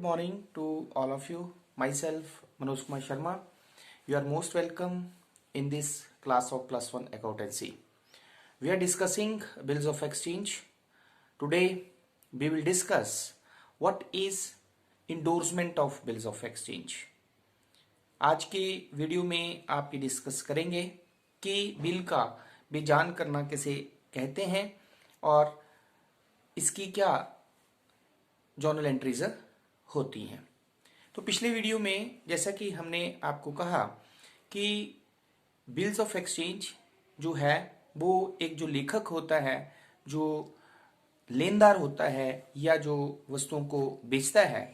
morning to all of you. Myself, Manoj Kumar Sharma. You are most welcome in this class of Plus One Accountancy. We are discussing bills of exchange. Today, we will discuss what is endorsement of bills of exchange. आज के video में आप ये discuss करेंगे कि bill का बेजान करना किसे कहते हैं और इसकी क्या जर्नल एंट्रीज होती हैं। तो पिछले वीडियो में जैसा कि हमने आपको कहा कि बिल्स ऑफ एक्सचेंज जो है वो एक जो लेखक होता है, जो लेनदार होता है या जो वस्तुओं को बेचता है,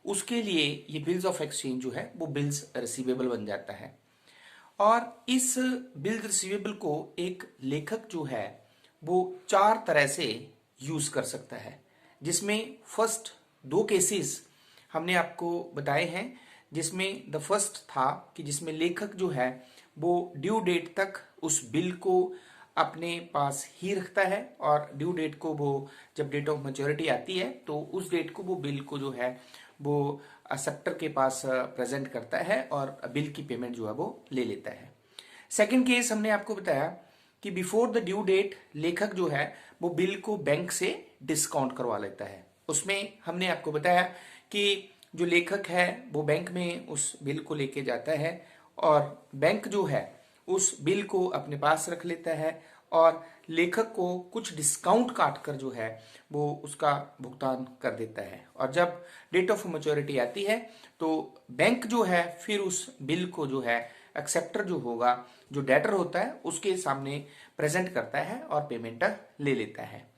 उसके लिए ये बिल्स ऑफ एक्सचेंज जो है वो बिल्स रिसीवेबल बन जाता है। और इस बिल्स रिसीवेबल को एक लेखक जो है वो चार तरह से यूज कर सकता है, जिसमें फर्स्ट दो केसेस हमने आपको बताए हैं। जिसमें द फर्स्ट था कि जिसमें लेखक जो है वो ड्यू डेट तक उस बिल को अपने पास ही रखता है और ड्यू डेट को वो जब डेट ऑफ मैच्योरिटी आती है तो उस डेट को वो बिल को जो है वो एक्सेप्टर के पास प्रेजेंट करता है और बिल की पेमेंट जो है वो ले लेता है। सेकंड केस हमने आपको बताया कि बिफोर द ड्यू डेट लेखक जो है वो बिल को बैंक से डिस्काउंट करवा लेता है। उसमें हमने आपको बताया कि जो लेखक है वो बैंक में उस बिल को लेके जाता है और बैंक जो है उस बिल को अपने पास रख लेता है और लेखक को कुछ डिस्काउंट काट कर जो है वो उसका भुगतान कर देता है। और जब डेट ऑफ मैच्योरिटी आती है तो बैंक जो है फिर उस बिल को जो है एक्सेप्टर जो होगा, जो डेटर होता है, उसके सामने प्रेजेंट करता है और पेमेंट ले लेता है।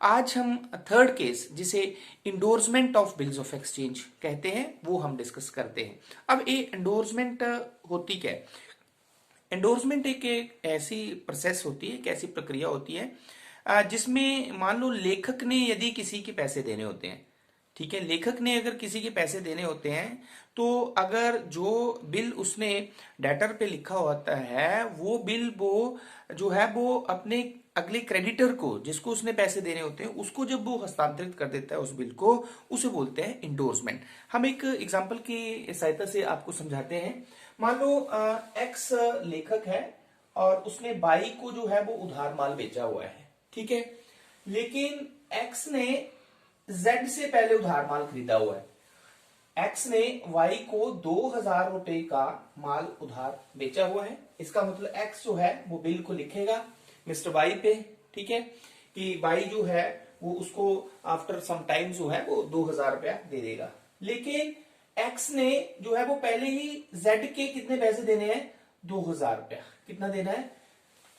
आज हम थर्ड केस जिसे endorsement of bills of exchange कहते हैं वो हम डिस्कस करते हैं। अब ये इंडोर्समेंट होती क्या है? इंडोर्समेंट एक ऐसी प्रोसेस होती है, एक ऐसी प्रक्रिया होती है जिसमें मान लो लेखक ने यदि किसी के पैसे देने होते हैं, ठीक है, लेखक ने अगर किसी के पैसे देने होते हैं तो अगर जो बिल उसने डेटर पे लिखा होता है वो बिल वो जो है वो अपने अगले क्रेडिटर को, जिसको उसने पैसे देने होते हैं, उसको जब वो हस्तांतरित कर देता है उस बिल को, उसे बोलते हैं इंडोर्समेंट। हम एक एग्जांपल की सहायता से आपको समझाते हैं। मान लो एक्स लेखक है और उसने बाई को जो है वो उधार माल बेचा हुआ है, ठीक है, लेकिन एक्स ने जेड से पहले उधार माल खरीदा हुआ है। एक्स ने वाई को 2000 रुपए का माल उधार बेचा हुआ है। इसका मतलब एक्स जो है वो बिल को लिखेगा मिस्टर वाई पे, ठीक है, कि वाई जो है वो उसको आफ्टर सम टाइम जो है वो 2000 रुपया दे देगा। लेकिन एक्स ने जो है वो पहले ही जेड के कितने पैसे देने हैं? 2000 रुपया। कितना देना है?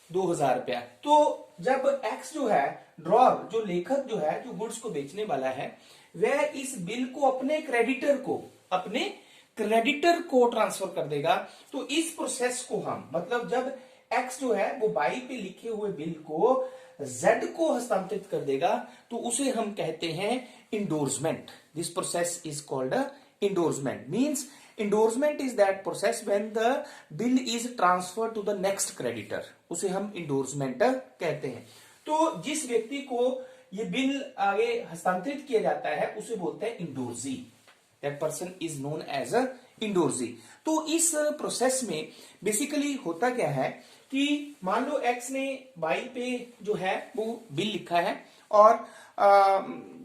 2000 रुपया। तो जब एक्स जो है ड्रॉर, जो लेखक जो है, जो गुड्स को बेचने वाला है, वह इस बिल को अपने क्रेडिटर को ट्रांसफर कर देगा। तो इस प्रोसेस को हम, मतलब जब एक्स जो है वो बाई पे लिखे हुए बिल को जेड को हस्तांतरित कर देगा तो उसे हम कहते हैं endorsement. This process is called endorsement. Means endorsement is that process when the bill is transferred to the next creditor, उसे हम endorsement कहते हैं। तो जिस व्यक्ति को ये बिल आगे हस्तांतरित किया जाता है उसे बोलते हैं endorsee. That person is known as a endorsee. तो इस प्रोसेस में बेसिकली होता क्या है कि मान लो एक्स ने बाई पे जो है वो बिल लिखा है और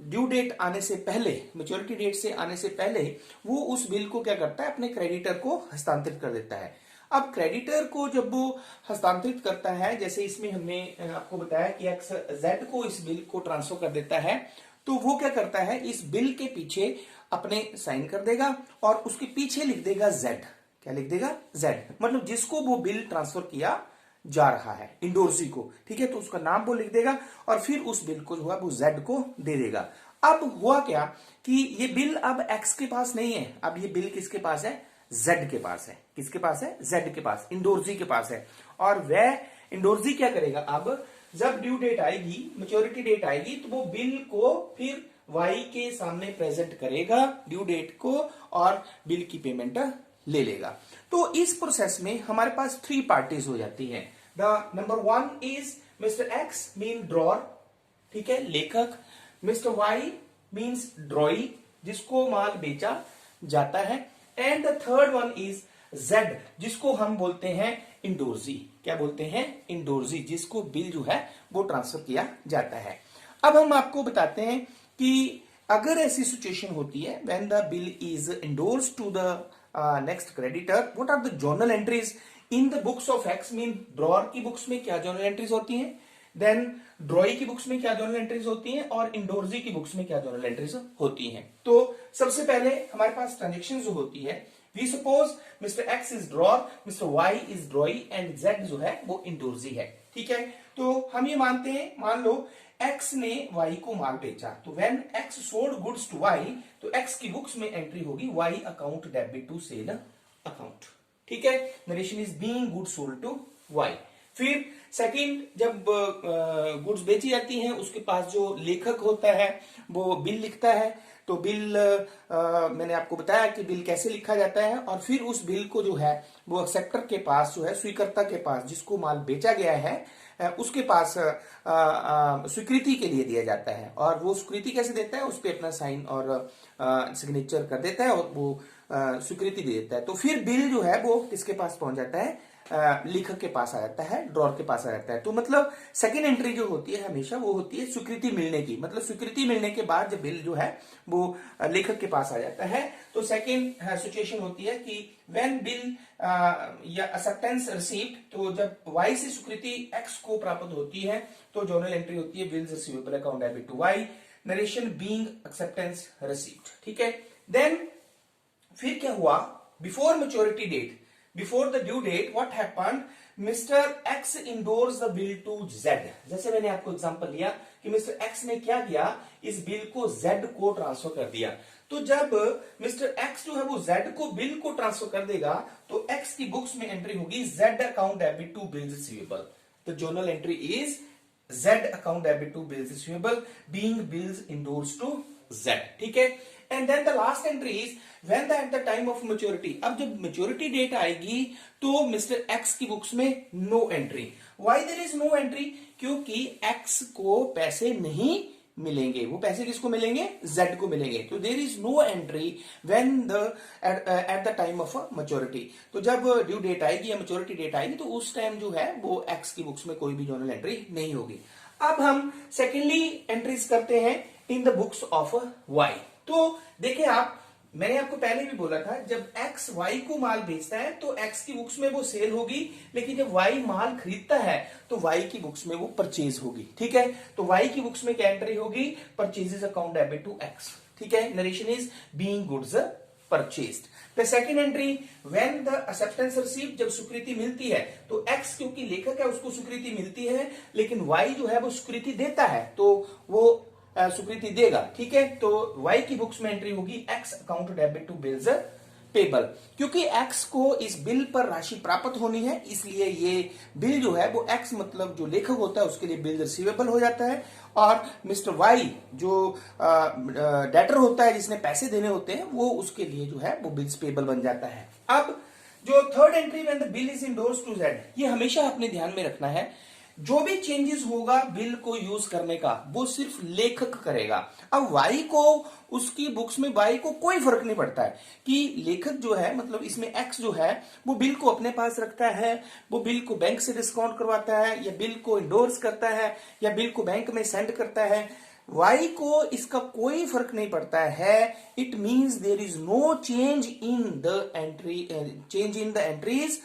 ड्यू डेट आने से पहले, मैच्योरिटी डेट से आने से पहले वो उस बिल को क्या करता है? अपने क्रेडिटर को हस्तांतरित कर देता है। अब क्रेडिटर को जब वो हस्तांतरित करता है, जैसे इसमें हमने आपको बताया कि एक्स जेड को इस बिल को ट्रांसफर कर देता है, तो वो क्या करता है? इस बिल के पीछे अपने साइन कर देगा और उसके पीछे लिख देगा जेड। क्या लिख देगा? जेड। मतलब जिसको वो बिल ट्रांसफर किया जा रहा है, इंडोर्सी को, ठीक है, तो उसका नाम वो लिख देगा और फिर उस बिल को जो है वो जेड को दे देगा। अब हुआ क्या कि ये बिल अब एक्स के पास नहीं है, अब ये बिल किसके पास है? जेड के पास है। किसके पास है? जेड के पास, इंडोर्सी के पास है। और वह इंडोर्सी क्या करेगा? अब जब ड्यू डेट आएगी, मैच्योरिटी डेट आएगी, तो वो बिल को फिर वाई के सामने प्रेजेंट करेगा, ड्यू डेट को, और बिल की पेमेंट ले लेगा। तो इस प्रोसेस में हमारे पास 3 पार्टीज हो जाती हैं। The number 1 is mister x mean drawer, ठीक है, लेखक। मिस्टर वाई मीन्स ड्रॉई, जिसको माल बेचा जाता है। And the third one is Z, जिसको हम बोलते हैं इंडोर्जी। क्या बोलते हैं? इंडोर्जी, जिसको बिल जो है वो ट्रांसफर किया जाता है। अब हम आपको बताते हैं कि अगर ऐसी सिचुएशन होती है when the bill is endorse to the next creditor, what are the journal entries in the books of X. Mean drawer की बुक्स में क्या जर्नल एंट्रीज होती हैं, देन ड्रॉई की बुक्स में क्या जर्नल एंट्रीज होती हैं, और इंडोर्जी की बुक्स में क्या जर्नल एंट्रीज होती हैं। तो सबसे पहले हमारे पास ट्रांजेक्शन जो होती है, we suppose mister X is drawer, mister Y is drawee and Z जो है वो इंडोर्जी है। ठीक है, तो हम ये मानते हैं, मान लो एक्स ने वाई को माल बेचा, तो when X sold goods to Y, तो एक्स की बुक्स में एंट्री होगी Y account debit to sale account. ठीक है, narration is being goods sold to Y. फिर सेकंड, जब गुड्स बेची जाती हैं, उसके पास जो लेखक होता है वो बिल लिखता है। तो बिल मैंने आपको बताया कि बिल कैसे लिखा जाता है, और फिर उस बिल को जो है वो एक्सेप्टर के पास जो है, स्वीकर्ता के पास, जिसको माल बेचा गया है उसके पास स्वीकृति के लिए दिया जाता है। और वो स्वीकृति कैसे देता है, उस पर अपना साइन और सिग्नेचर कर देता है और वो स्वीकृति दे देता है। तो फिर बिल जो है वो किसके पास पहुंच जाता है, लेखक के पास आ जाता है, ड्रॉअर के पास आ जाता है। तो मतलब सेकेंड एंट्री जो होती है हमेशा वो होती है स्वीकृति मिलने की, मतलब स्वीकृति मिलने के बाद जब बिल जो है वो लेखक के पास आ जाता है। तो सेकेंड सिचुएशन होती है कि व्हेन बिल या एक्सेप्टेंस रिसीव्ड, तो जब वाई से स्वीकृति एक्स को प्राप्त होती है तो जर्नल एंट्री होती है bills receivable account debit to Y, narration being acceptance received. ठीक है, देन फिर क्या हुआ, before maturity date, before the due date, what happened, Mr. X endorsed the bill to Z। जैसे मैंने आपको एग्जांपल लिया कि मिस्टर X ने क्या किया, इस बिल को Z को ट्रांसफर कर दिया। तो जब मिस्टर X जो है वो Z को बिल को ट्रांसफर कर देगा, तो X की बुक्स में एंट्री होगी Z account debit to bills receivable. तो journal entry is Z account debit to bills receivable being bills endorsed to Z। ठीक है, and then the last entry is when the at the time of maturity. अब जब maturity date आएगी तो mister X की books में no entry. Why there is no entry, क्योंकि X को पैसे नहीं मिलेंगे। वो पैसे किसको मिलेंगे, जेड को मिलेंगे। तो there is no entry when the at the time of maturity. तो जब ड्यू डेट आएगी या मैच्योरिटी डेट आएगी तो उस टाइम जो है वो एक्स की बुक्स में कोई भी जर्नल एंट्री नहीं होगी। अब हम सेकेंडली एंट्रीज करते हैं in the books of Y. तो देखिए आप, मैंने आपको पहले भी बोला था, जब एक्स वाई को माल बेचता है तो एक्स की बुक्स में वो सेल होगी, लेकिन जब वाई माल खरीदता है तो वाई की बुक्स में वो परचेज होगी। ठीक है, तो वाई की बुक्स में क्या एंट्री होगी, purchases account debit to X. ठीक है, narration is being goods purchased. The second entry when the acceptance received, जब स्वीकृति मिलती है तो एक्स क्योंकि लेखक है उसको स्वीकृति मिलती है, लेकिन वाई जो है वो स्वीकृति देता है तो वो स्वीकृति देगा। ठीक है, तो वाई की बुक्स में एंट्री होगी X account debit to bills payable. क्योंकि एक्स को इस बिल पर राशि प्राप्त होनी है, इसलिए ये बिल जो है वो एक्स मतलब जो लेखक होता है उसके लिए बिल रिसीवेबल हो जाता है, और मिस्टर वाई जो डेटर होता है जिसने पैसे देने होते हैं वो उसके लिए जो है वो बिल्स पेबल बन जाता है। अब जो third entry when the bill is endorsed to Z, ये हमेशा अपने ध्यान में रखना है, जो भी चेंजेस होगा बिल को यूज करने का वो सिर्फ लेखक करेगा। अब वाई को उसकी बुक्स में वाई को कोई फर्क नहीं पड़ता है कि लेखक जो है, मतलब इसमें एक्स जो है वो बिल को अपने पास रखता है, वो बिल को बैंक से डिस्काउंट करवाता है, या बिल को इंडोर्स करता है, या बिल को बैंक में सेंड करता है। वाई को इसका कोई फर्क नहीं पड़ता है। It means there is no change in the entry, change in the entries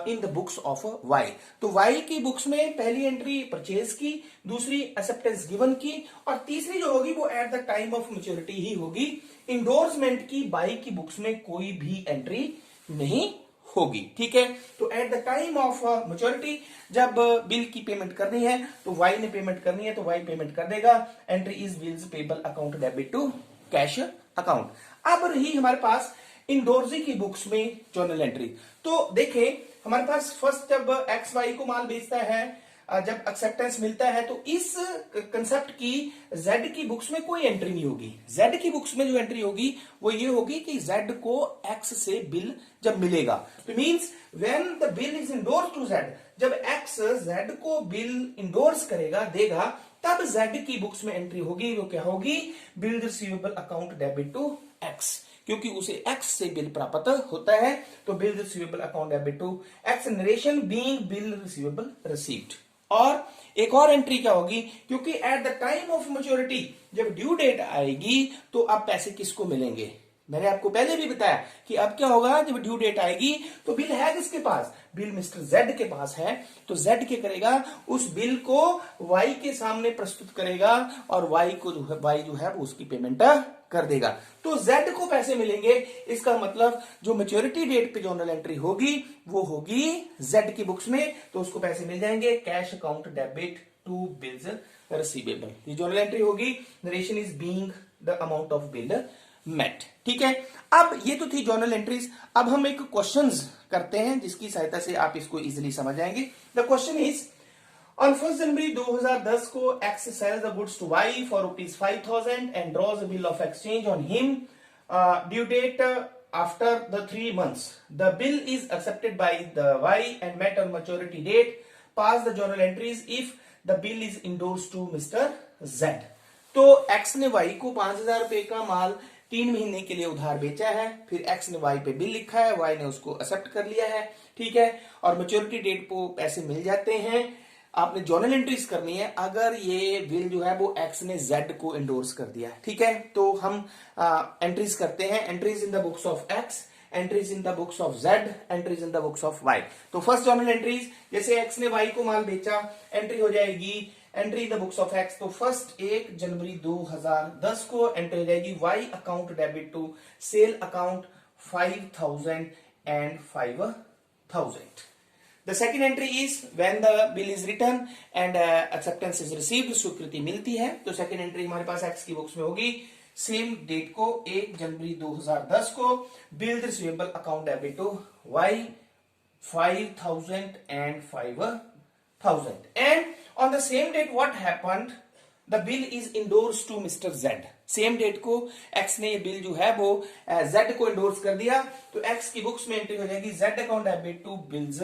in the books of Y. तो वाई की बुक्स में पहली एंट्री परचेज की, दूसरी एक्सेप्टेंस गिवन की, और तीसरी जो होगी वो at the time of maturity ही होगी। इंडोर्समेंट की वाई की बुक्स में कोई भी एंट्री नहीं होगी। ठीक है, तो eight the time of maturity जब बिल की पेमेंट करनी है तो वाई ने पेमेंट करनी है तो वाई पेमेंट कर देगा। Entry is bills payable account debit to cash account. अब रही हमारे पास इंडोर्जी की बुक्स में जर्नल एंट्री। तो देखें हमारे पास फर्स्ट जब एक्स वाई को माल बेचता है, जब एक्सेप्टेंस मिलता है तो इस कंसेप्ट की जेड की बुक्स में कोई एंट्री नहीं होगी। जेड की बुक्स में जो एंट्री होगी वो ये होगी कि जेड को एक्स से बिल जब मिलेगा, तो means when the bill is endorse to Z, जब एक्स जेड को बिल इंडोर्स करेगा देगा तब जेड की बुक्स में एंट्री होगी, वो क्या होगी, bill receivable account debit to X, क्योंकि उसे एक्स से बिल प्राप्त होता है, तो bill receivable account debit to X, narration being bill receivable received. और एक और एंट्री क्या होगी, क्योंकि at the time of maturity जब ड्यू डेट आएगी तो अब पैसे किसको मिलेंगे, मैंने आपको पहले भी बताया कि अब क्या होगा, जब ड्यू डेट आएगी तो बिल है किसके पास, बिल मिस्टर जेड के पास है, तो जेड क्या करेगा, उस बिल को वाई के सामने प्रस्तुत करेगा और वाई जो है वो उसकी पेमेंट कर देगा, तो जेड को पैसे मिलेंगे। इसका मतलब जो मैच्योरिटी डेट पे जर्नल एंट्री होगी वो होगी जेड की बुक्स में, तो उसको पैसे मिल जाएंगे, cash account debit to bills receivable, ये जर्नल एंट्री होगी, narration is being the amount of bill met. ठीक है, अब ये तो थी जर्नल एंट्रीज। अब हम एक क्वेश्चंस करते हैं जिसकी सहायता से आप इसको इजीली समझ जाएंगे। द क्वेश्चन इज, ऑन 1 जनवरी 2010 को X sells the goods to Y for ₹5000 and draws a bill of exchange on him, due date after the 3 months, the bill is accepted by the Y and met on maturity date, pass the journal entries if the bill is endorsed to mister Z. तो X ने Y को 5000 रुपए का माल 3 महीने के लिए उधार बेचा है, फिर एक्स ने वाई पे बिल लिखा है, वाई ने उसको एक्सेप्ट कर लिया है, ठीक है, और मैच्योरिटी डेट को पैसे मिल जाते हैं। आपने जर्नल एंट्रीज करनी है, अगर ये बिल जो है वो एक्स ने जेड को इंडोर्स कर दिया, ठीक है, तो हम एंट्रीज करते हैं, entries in the books of X, entries in the books of Z, entries in the books of Y. तो फर्स्ट जर्नल एंट्रीज, जैसे एक्स ने वाई को माल बेचा, एंट्री हो जाएगी entry in the books of X, तो फर्स्ट 1 जनवरी 2010 को एंट्री हो जाएगी Y account debit to sale account 5000 and 5000. The second entry is when the bill is written and acceptance is received, स्वीकृति मिलती है, तो सेकंड एंट्री हमारे पास एक्स की बुक्स में होगी, सेम डेट को 1 जनवरी 2010 को bill receivable account debit to Y 5000 and 5000, and on the same date what happened, the bill is endorsed to Mr. Z. Same date को एक्स ने ये बिल जो है वो जेड को इंडोर्स कर दिया, तो एक्स की बुक्स में एंट्री हो जाएगी Z account debit to bills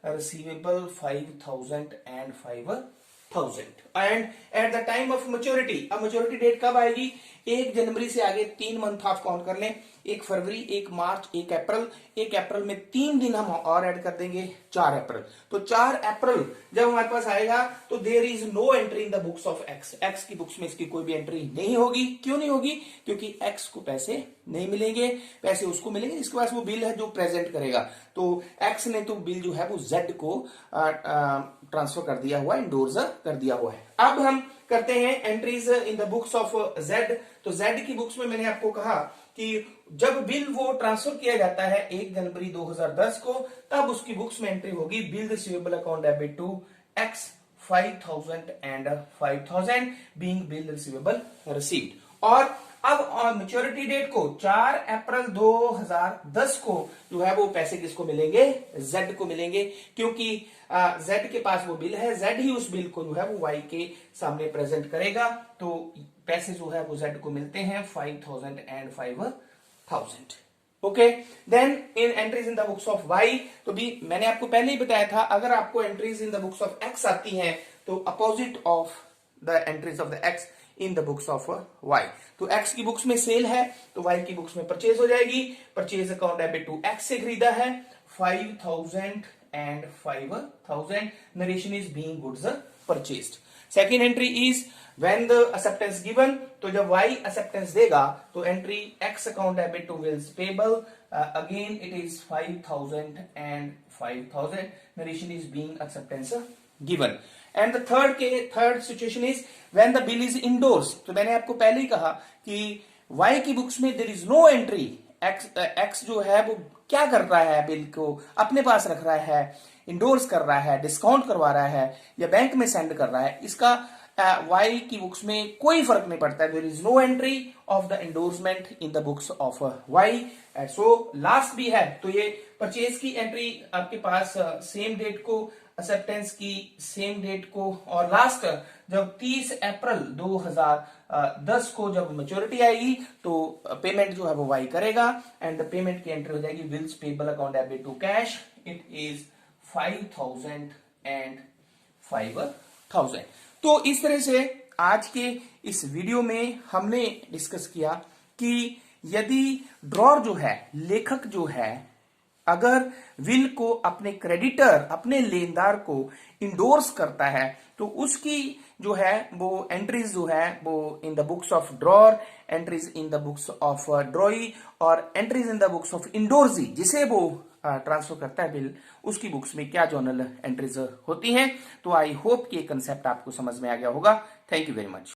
receivable 5000 and 5000, and at the time of maturity, अब मैच्योरिटी डेट कब आएगी, 1 जनवरी से आगे 3 मंथ आप काउंट कर लें, 1 फरवरी, 1 मार्च, 1 अप्रैल, 1 अप्रैल में 3 दिन हम और ऐड कर देंगे, 4 अप्रैल, तो 4 अप्रैल जब हमारे पास आएगा तो there is no entry in the books of X, X की बुक्स में इसकी कोई भी एंट्री नहीं होगी। क्यों नहीं होगी, क्योंकि एक्स को पैसे नहीं मिलेंगे, पैसे उसको मिलेंगे जिसके पास वो बिल है जो प्रेजेंट करेगा, तो एक्स ने तो बिल जो है वो जेड को ट्रांसफर कर दिया हुआ, इंडोर्स कर दिया हुआ है। अब हम करते हैं entries in the books of Z, तो जेड की बुक्स में मैंने आपको कहा कि जब बिल वो ट्रांसफर किया जाता है 1 जनवरी 2010 को, तब उसकी बुक्स में एंट्री होगी bill receivable account debit to X 5000 and 5000 being bill receivable received, और अब मैच्योरिटी डेट को 4 अप्रैल 2010 को जो है वो पैसे किसको मिलेंगे, जेड को मिलेंगे, क्योंकि जेड के पास वो बिल है, जेड ही उस बिल को जो है वो वाई के सामने प्रेजेंट करेगा, तो पैसे जो है वो जेड को मिलते हैं 5000 and 5000। Okay, then in entries in the books of Y, तो भी मैंने आपको पहले ही बताया था, अगर आपको entries in the books of X आती हैं तो opposite of the entries of the X in the books of Y, तो एक्स की बुक्स में सेल है तो वाई की बुक्स में परचेज हो जाएगी, purchase account debit to X से खरीदा है 5000 and 5000, narration is being goods purchased. Second entry is when the acceptance given, तो जब y एक्सेप्टेंस देगा तो entry x account debit to bills payable, again it is 5000 and 5000, narration is being acceptance given. And the third situation is when the bill is endorse, तो मैंने आपको पहले ही कहा कि y की बुक्स में there is no entry, x जो है वो क्या कर रहा है, बिल को अपने पास रख रहा है, इंडोर्स कर रहा है, डिस्काउंट करवा रहा है या बैंक में सेंड कर रहा है, इसका वाई की बुक्स में कोई फर्क नहीं पड़ता है, there is no entry of the endorsement in the books of Y. So last भी है, तो ये परचेज की एंट्री आपके पास सेम डेट को, एक्सेप्टेंस की सेम डेट को, और लास्ट जब 30 अप्रैल 2010 को जब मैच्योरिटी आएगी तो पेमेंट जो है वो वाई करेगा, एंड द पेमेंट की एंट्री हो जाएगी bills payable account debit to cash, it is 5000 and 5000। तो इस तरह से आज के इस वीडियो में हमने डिस्कस किया कि यदि ड्रॉर जो है, लेखक जो है, अगर विल को अपने क्रेडिटर, अपने लेनदार को इंडोर्स करता है तो उसकी जो है वो एंट्रीज जो है वो in the books of drawer, entries in the books of drawee और entries in the books of endorsee, जिसे वो ट्रांसफर करता है बिल, उसकी बुक्स में क्या जर्नल एंट्रीज होती हैं। तो आई होप कि ये कंसेप्ट आपको समझ में आ गया होगा। Thank you very much.